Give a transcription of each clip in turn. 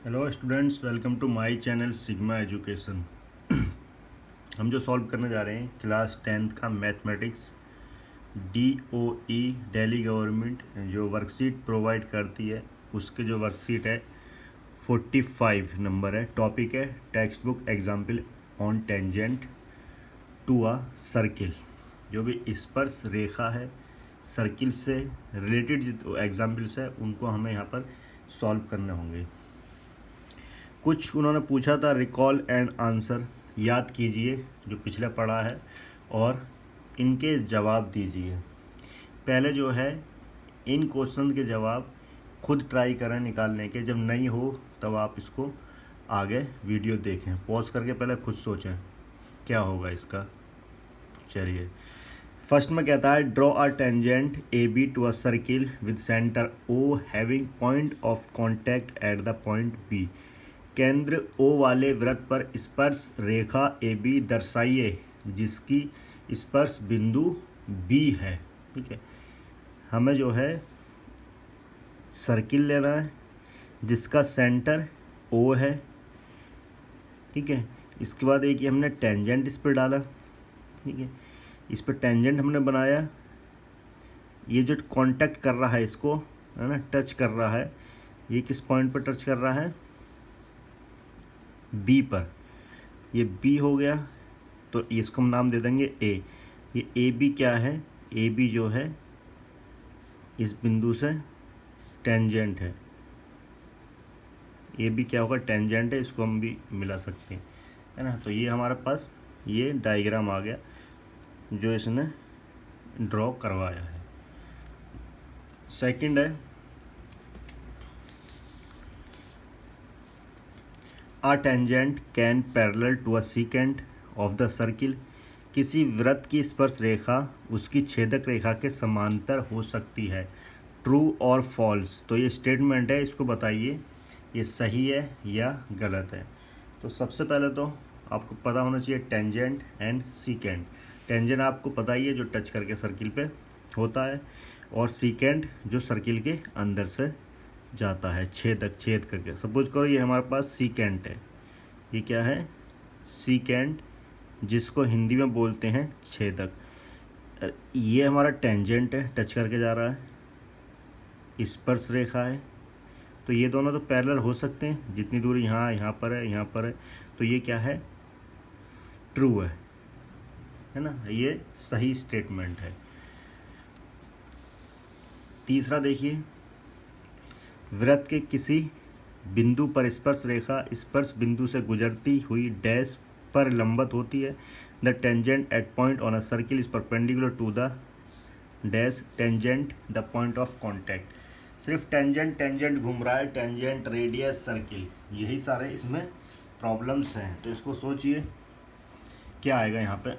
Hello students, welcome to my channel sigma education. हम जो solve करने जा रहे हैं क्लास 10th का मैथमेटिक्स DOE दिल्ली गवर्नमेंट जो वर्कशीट प्रोवाइड करती है उसके जो वर्कशीट है 45 नंबर है। टॉपिक है text book example on tangent to a circle. जो भी स्पर्श रेखा है सर्किल से रिलेटेड जो एग्जाम्पल्स है उनको हमें यहाँ पर सॉल्व करने होंगे। कुछ उन्होंने पूछा था रिकॉल एंड आंसर, याद कीजिए जो पिछले पढ़ा है और इनके जवाब दीजिए। पहले जो है इन क्वेश्चन के जवाब खुद ट्राई करें निकालने के, जब नहीं हो तब आप इसको आगे वीडियो देखें, पॉज करके पहले खुद सोचें क्या होगा इसका। चलिए फर्स्ट में कहता है draw a tangent A B to a circle with centre O having point of contact at the point B. केंद्र O वाले वृत्त पर स्पर्श रेखा AB दर्शाइए जिसकी स्पर्श बिंदु B है। ठीक है, हमें जो है सर्किल लेना है जिसका सेंटर O है। ठीक है, इसके बाद एक ये हमने टेंजेंट इस पर डाला। ठीक है, इस पर टेंजेंट हमने बनाया। ये जो कांटेक्ट कर रहा है इसको, है ना, टच कर रहा है, ये किस पॉइंट पर टच कर रहा है? बी पर। ये बी हो गया तो इसको हम नाम दे देंगे ए। ये ए बी क्या है? ए बी जो है इस बिंदु से टेंजेंट है। ए बी क्या होगा? टेंजेंट है, इसको हम भी मिला सकते हैं, है ना। तो ये हमारे पास ये डायग्राम आ गया जो इसने ड्रॉ करवाया है। सेकंड है A tangent can parallel to a secant of the circle। किसी वृत्त की स्पर्श रेखा उसकी छेदक रेखा के समांतर हो सकती है। ट्रू और फॉल्स, तो ये स्टेटमेंट है, इसको बताइए ये सही है या गलत है। तो सबसे पहले तो आपको पता होना चाहिए टेंजेंट एंड सीकेंट। टेंजेंट आपको पता ही है जो टच करके सर्किल पे होता है, और सीकेंट जो सर्किल के अंदर से जाता है, छेद करके। सपोज करो ये हमारे पास सीकेंट है। ये क्या है? सीकेंट, जिसको हिंदी में बोलते हैं छेदक। ये हमारा टेंजेंट है, टच करके जा रहा है, स्पर्श रेखा है। तो ये दोनों तो पैरेलल हो सकते हैं, जितनी दूरी यहाँ पर है, यहाँ पर है। तो ये क्या है? ट्रू है ना, ये सही स्टेटमेंट है। तीसरा देखिए, वृत्त के किसी बिंदु पर स्पर्श रेखा स्पर्श बिंदु से गुजरती हुई डैश पर लंबवत होती है। The tangent at point on a circle is perpendicular to the dash tangent the point of contact. सिर्फ टेंजेंट घूम रहा है, टेंजेंट, रेडियस, सर्किल, यही सारे इसमें प्रॉब्लम्स हैं। तो इसको सोचिए क्या आएगा यहाँ पे।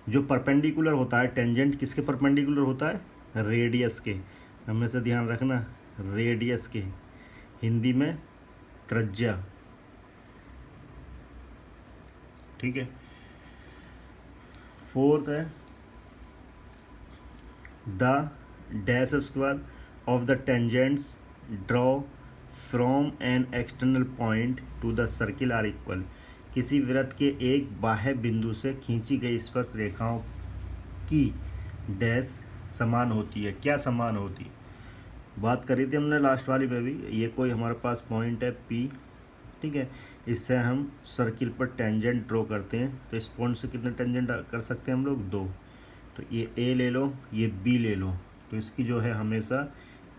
जो परपेंडिकुलर होता है टेंजेंट, किसके परपेंडिकुलर होता है? रेडियस के। हमेशा ध्यान रखना, रेडियस के, हिंदी में त्रिज्या। ठीक है। फोर्थ है द डैश, उसके बाद of the tangents draw from an external point to the circle are equal. किसी वृत्त के एक बाह्य बिंदु से खींची गई स्पर्श रेखाओं की डैश समान होती है। क्या समान होती है? बात करी थी हमने लास्ट वाली पे भी। ये कोई हमारे पास पॉइंट है P, ठीक है, इससे हम सर्किल पर टेंजेंट ड्रॉ करते हैं। तो इस पॉइंट से कितने टेंजेंट कर सकते हैं हम लोग? 2। तो ये A ले लो, ये B ले लो। तो इसकी जो है हमेशा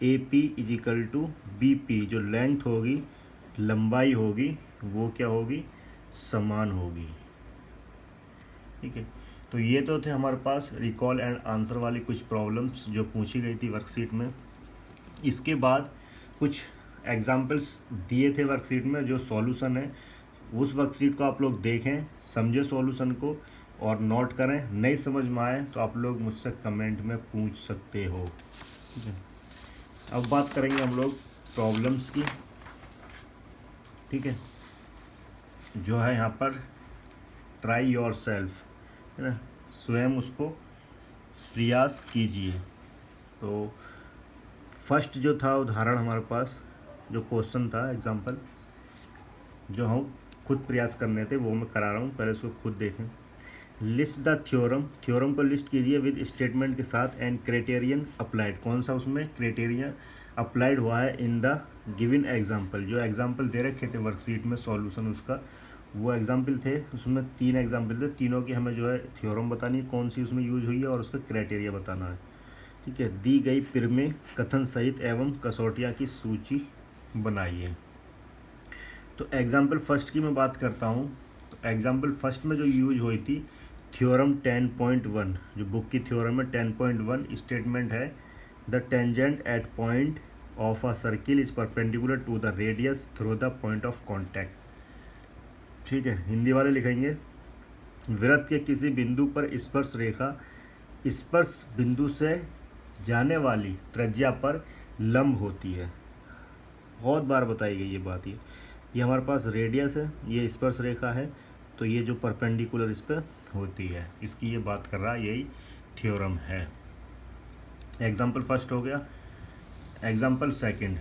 AP इजिकल टू BP, जो लेंथ होगी, लंबाई होगी, वो क्या होगी? समान होगी। ठीक है। तो ये तो थे हमारे पास रिकॉल एंड आंसर वाली कुछ प्रॉब्लम्स जो पूछी गई थी वर्कशीट में। इसके बाद कुछ एग्जाम्पल्स दिए थे वर्कशीट में, जो सॉल्यूशन है उस वर्कशीट को आप लोग देखें, समझे सॉल्यूशन को और नोट करें। नहीं समझ में आए तो आप लोग मुझसे कमेंट में पूछ सकते हो। ठीक है, अब बात करेंगे हम लोग प्रॉब्लम्स की। ठीक है, जो है यहाँ पर ट्राई योर सेल्फ, है ना, स्वयं उसको प्रयास कीजिए। तो फर्स्ट जो था उदाहरण हमारे पास जो क्वेश्चन था एग्जाम्पल जो हम खुद प्रयास करने थे वो मैं करा रहा हूँ, पहले उसको खुद देखें। लिस्ट द थ्योरम, थ्योरम को लिस्ट कीजिए विद स्टेटमेंट के साथ एंड क्राइटेरियन अप्लाइड, कौन सा उसमें क्राइटेरिया अप्लाइड हुआ है इन द गिवन एग्जाम्पल, जो एग्जाम्पल दे रखे थे वर्कशीट में सॉल्यूशन उसका, वो एग्जाम्पल थे, उसमें 3 एग्जाम्पल थे, तीनों की हमें जो है थ्योरम बतानी है कौन सी उसमें यूज हुई है और उसका क्राइटेरिया बताना है। ठीक है, दी गई पिर कथन सहित एवं कसौटियाँ की सूची बनाइए। तो एग्जाम्पल फर्स्ट की मैं बात करता हूँ। तो एग्जाम्पल फर्स्ट में जो यूज हुई थी थ्योरम 10.1, जो बुक की थ्योरम है 10.1 स्टेटमेंट है the tangent at point of a circle is perpendicular to the radius through the point of contact. ठीक है, हिंदी वाले लिखेंगे वृत्त के किसी बिंदु पर स्पर्श रेखा स्पर्श बिंदु से जाने वाली त्रिज्या पर लंब होती है। बहुत बार बताई गई ये बात। ये हमारे पास रेडियस है, ये स्पर्श रेखा है, तो ये जो परपेंडिकुलर इस पर होती है, इसकी ये बात कर रहा है, यही थ्योरम है। एग्जाम्पल फर्स्ट हो गया। एग्जाम्पल सेकंड,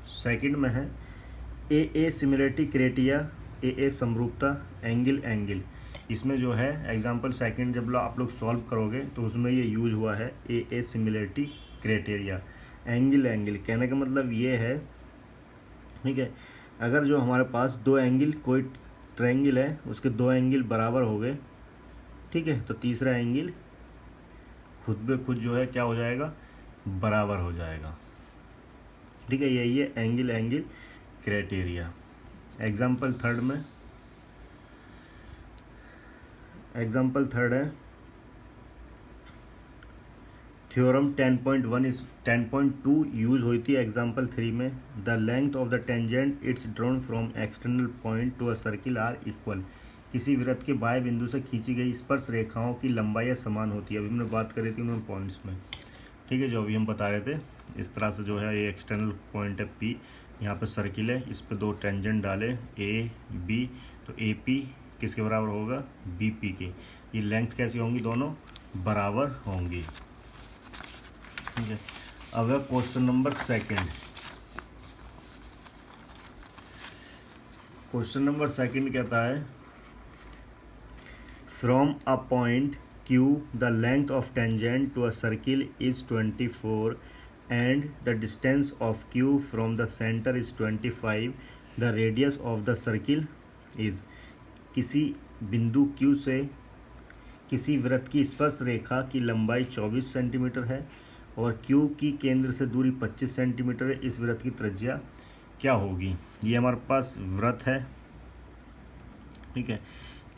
सेकंड में है ए सिमिलरिटी क्राइटेरिया, ए समरूपता, एंगल, इसमें जो है एग्जाम्पल सेकंड जब आप लोग सॉल्व करोगे तो उसमें ये यूज हुआ है ए सिमिलरिटी क्राइटेरिया। एंगल कहने का मतलब ये है, ठीक है, अगर जो हमारे पास दो एंगल, कोई ट्रायंगल है उसके दो एंगल बराबर हो गए, ठीक है, तो तीसरा एंगल खुद बे खुद जो है क्या हो जाएगा, बराबर हो जाएगा। ठीक है, यही है एंगल क्राइटेरिया। एग्जाम्पल थर्ड में, एग्जाम्पल थर्ड है थ्योरम 10.1 इस 10.2 यूज हुई थी एग्जाम्पल 3 में। The length of the tangent it's drawn from external point to a circle are equal, किसी वृत्त के बाएं बिंदु से खींची गई स्पर्श रेखाओं की लंबाई समान होती है। अभी हमने बात करी थी उन पॉइंट्स में, ठीक है, जो अभी हम बता रहे थे। इस तरह से जो है ये एक्सटर्नल पॉइंट है पी, यहाँ पे सर्किल है, इस पर दो टेंजेंट डाले ए बी, तो ए पी किसके बराबर होगा, बी पी के। ये लेंथ कैसी होंगी, दोनों बराबर होंगी। ठीक है, अब है question number second. Question number second कहता है from a point Q the length of tangent to a circle is 24 and the distance of Q from the center is 25, the radius of the circle is, किसी बिंदु Q से किसी वृत्त की स्पर्श रेखा की लंबाई 24 सेंटीमीटर है और Q की केंद्र से दूरी 25 सेंटीमीटर है, इस वृत्त की त्रिज्या क्या होगी। ये हमारे पास वृत्त है, ठीक है,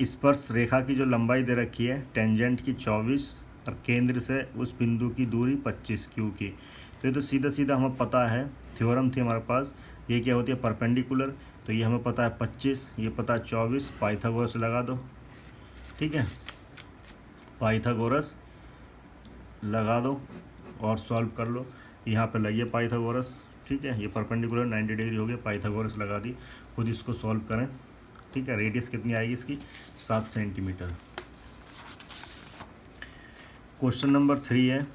स्पर्श रेखा की जो लंबाई दे रखी है टेंजेंट की 24 और केंद्र से उस बिंदु की दूरी 25 क्यू की। तो ये तो सीधा सीधा हमें पता है, थ्योरम थी हमारे पास, ये क्या होती है परपेंडिकुलर, तो ये हमें पता है 25, ये पता है 24, पाइथागोरस लगा दो। ठीक है, पाइथागोरस लगा दो और सॉल्व कर लो। यहाँ पे लगिए पाइथागोरस, ठीक है, ये परपेंडिकुलर 90 डिग्री हो गया, पाइथागोरस लगा दी, खुद इसको सॉल्व करें। ठीक है, रेडियस कितनी आएगी इसकी, 7 सेंटीमीटर। क्वेश्चन नंबर 3 है,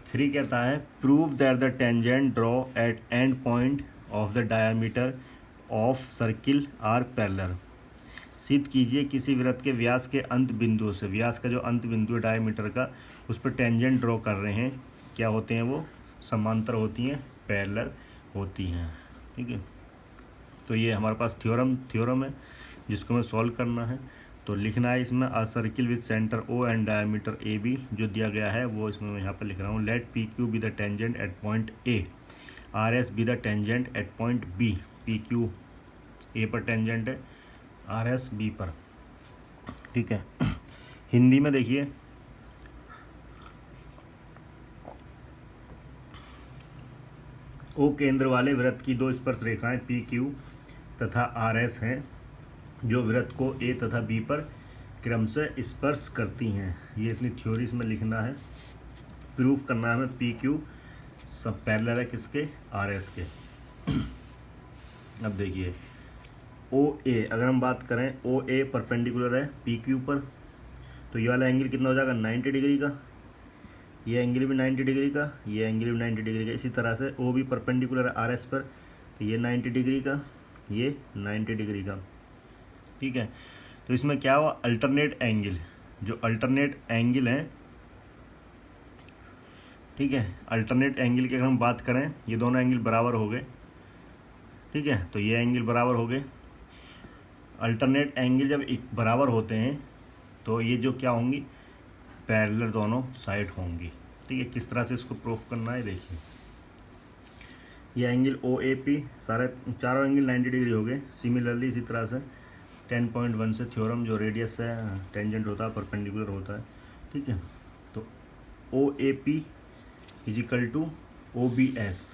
3 कहता है prove that the tangent draw at end point of the diameter of circle are parallel, सिद्ध कीजिए किसी वृत्त के व्यास के अंत बिंदु से, व्यास का जो अंत बिंदु है डायमीटर का, उस पर टेंजेंट ड्रॉ कर रहे हैं, क्या होते हैं वो, समांतर होती हैं, पैरेलल होती हैं। ठीक है, तो ये हमारे पास थ्योरम है जिसको हमें सॉल्व करना है। तो लिखना है इसमें a circle with centre O and diameter A B, जो दिया गया है वो इसमें मैं यहाँ पर लिख रहा हूँ। Let P Q be the tangent at point A, R S B the tangent at point B, P Q A पर टेंजेंट है, आर एस बी पर। ठीक है, हिंदी में देखिए ओ केंद्र वाले वृत्त की दो स्पर्श रेखाएं पी क्यू तथा आर एस हैं जो वृत्त को ए तथा बी पर क्रम से स्पर्श करती हैं। ये इतनी थ्योरी इसमें लिखना है, प्रूफ करना है हमें पी क्यू सब पैरेलल है किसके, आर एस के। अब देखिए ओ ए, अगर हम बात करें ओ ए परपेंडिकुलर है पी क्यू पर, तो ये वाला एंगल कितना हो जाएगा 90 डिग्री का। ये एंगल भी 90 डिग्री का, ये एंगल भी 90 डिग्री का। इसी तरह से ओ भी परपेंडिकुलर आर एस पर, तो ये 90 डिग्री का, ये 90 डिग्री का। ठीक है, तो इसमें क्या हुआ, अल्टरनेट एंगल, जो अल्टरनेट एंगल हैं, ठीक है, अल्टरनेट एंगल की अगर हम बात करें, ये दोनों एंगल बराबर हो गए। ठीक है, तो ये एंगल बराबर हो गए। अल्टरनेट एंगल जब एक बराबर होते हैं तो ये जो क्या होंगी, पैरेलल दोनों साइड होंगी। ठीक है, किस तरह से इसको प्रूफ करना है देखिए। ये एंगल ओ ए पी, सारे चारों एंगल 90 डिग्री हो गए। सिमिलरली इसी तरह से 10.1 से थ्योरम, जो रेडियस है टेंजेंट होता है, परपेंडिकुलर होता है। ठीक है, तो O A P is equal to O B S,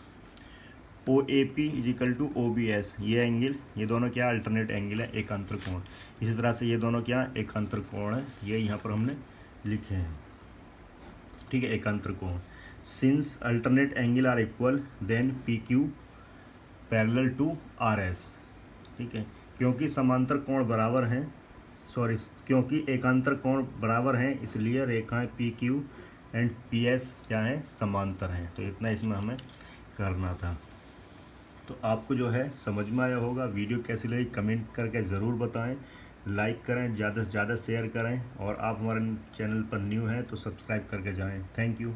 O A P is equal to O B S, ये एंगल, ये दोनों क्या अल्टरनेट एंगल है, एकांतर कोण। इसी तरह से ये दोनों क्या एकांतर कोण है, ये यहाँ पर हमने लिखे हैं। ठीक है, एकांतर कोण। Since alternate angle are equal then P Q parallel to R S. ठीक है, क्योंकि समांतर कोण बराबर हैं, क्योंकि एकांतर कोण बराबर हैं, इसलिए रेखाएं P Q and P S क्या है, समांतर हैं। तो इतना इसमें हमें करना था। तो आपको जो है समझ में आया होगा। वीडियो कैसी लगी कमेंट करके ज़रूर बताएं, लाइक करें, ज़्यादा से ज़्यादा शेयर करें, और आप हमारे चैनल पर न्यू हैं तो सब्सक्राइब करके जाएं। Thank you.